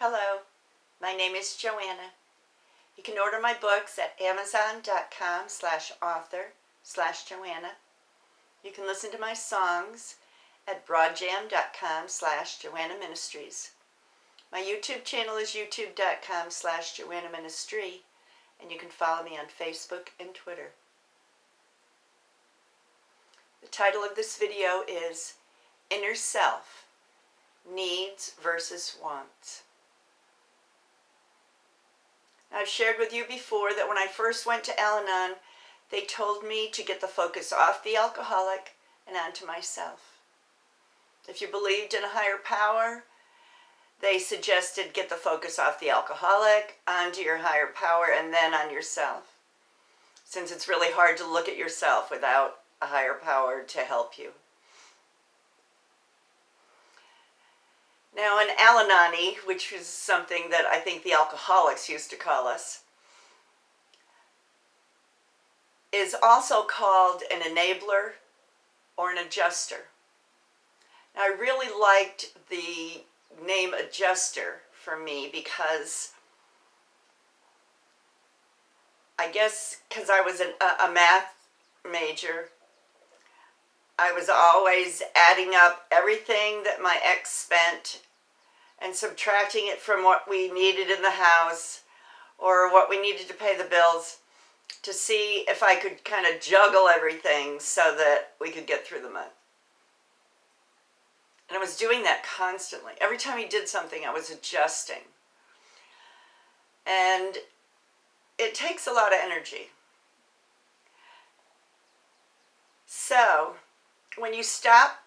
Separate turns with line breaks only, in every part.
Hello, my name is Joanna. You can order my books at amazon.com/author/Joanna. You can listen to my songs at broadjam.com/Joanna Ministries. My YouTube channel is youtube.com/Joanna Ministry, and you can follow me on Facebook and Twitter. The title of this video is Inner Self, Needs versus Wants. I've shared with you before that when I first went to Al-anon, they told me to get the focus off the alcoholic and onto myself. If you believed in a higher power, they suggested get the focus off the alcoholic, onto your higher power, and then on yourself, since it's really hard to look at yourself without a higher power to help you. Now, an Al-anon, which is something that I think the alcoholics used to call us, is also called an enabler or an adjuster. Now, I really liked the name adjuster for me because I guess because I was a math major, I was always adding up everything that my ex spent and subtracting it from what we needed in the house or what we needed to pay the bills to see if I could kind of juggle everything so that we could get through the month. And I was doing that constantly. Every time he did something, I was adjusting. And it takes a lot of energy. So, when you stop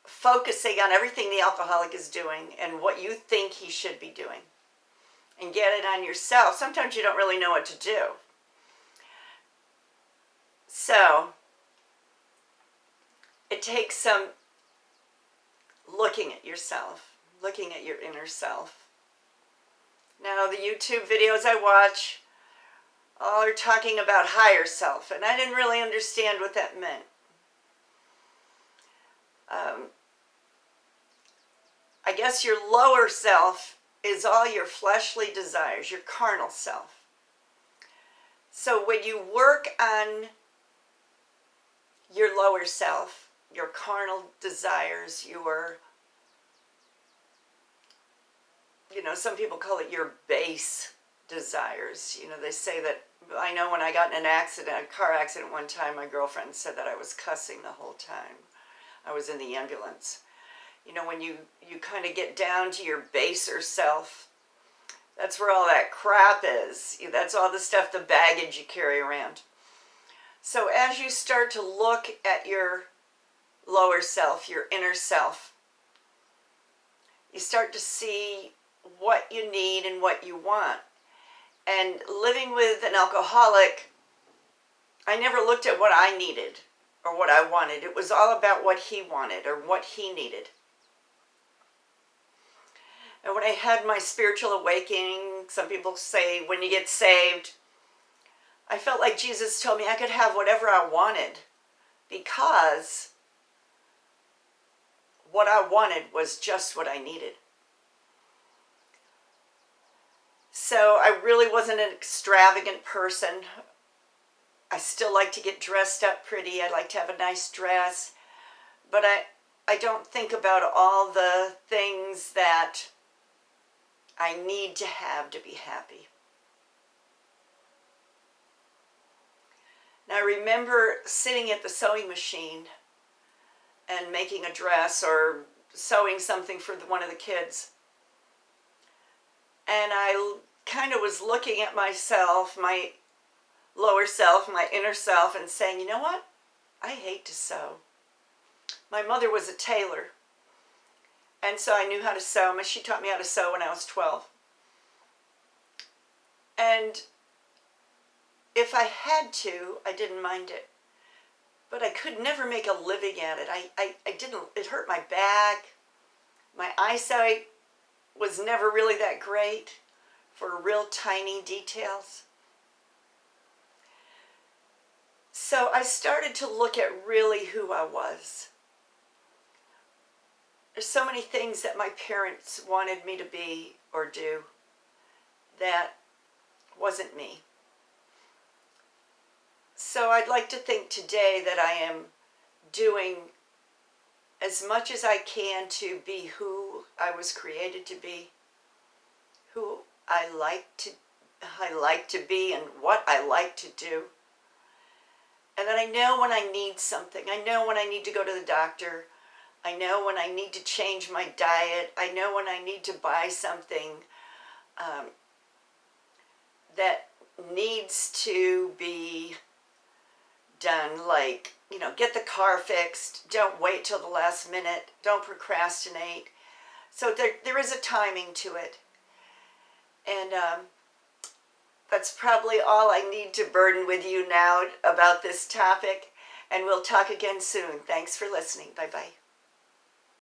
focusing on everything the alcoholic is doing and what you think he should be doing and get it on yourself, sometimes you don't really know what to do. So, it takes some looking at yourself, looking at your inner self. Now, the YouTube videos I watch all are talking about higher self, and I didn't really understand what that meant. I guess your lower self is all your fleshly desires, your carnal self. So when you work on your lower self, your carnal desires, some people call it your base desires. They say that, I know when I got in a car accident one time, my girlfriend said that I was cussing the whole time. I was in the ambulance. When you kind of get down to your baser self, that's where all that crap is. That's all the stuff, the baggage you carry around. So as you start to look at your lower self, your inner self, you start to see what you need and what you want. And living with an alcoholic, I never looked at what I needed or what I wanted. It was all about what he wanted or what he needed. And when I had my spiritual awakening, some people say when you get saved, I felt like Jesus told me I could have whatever I wanted because what I wanted was just what I needed. So I really wasn't an extravagant person. I still like to get dressed up pretty. I like to have a nice dress. But I don't think about all the things that I need to have to be happy. Now I remember sitting at the sewing machine and making a dress or sewing something for one of the kids. And I kind of was looking at myself, my lower self, my inner self, and saying, you know what? I hate to sew. My mother was a tailor, and so I knew how to sew. She taught me how to sew when I was 12. And if I had to, I didn't mind it. But I could never make a living at it. I didn't, it hurt my back. My eyesight was never really that great for real tiny details. So I started to look at really who I was. There's so many things that my parents wanted me to be or do. That wasn't me. So I'd like to think today that I am doing as much as I can to be who I was created to be, who I like to be and what I like to do. And that I know when I need something. I know when I need to go to the doctor. I know when I need to change my diet. I know when I need to buy something that needs to be done, like, get the car fixed. Don't wait till the last minute. Don't procrastinate. So there is a timing to it. And that's probably all I need to burden with you now about this topic. And we'll talk again soon. Thanks for listening. Bye-bye.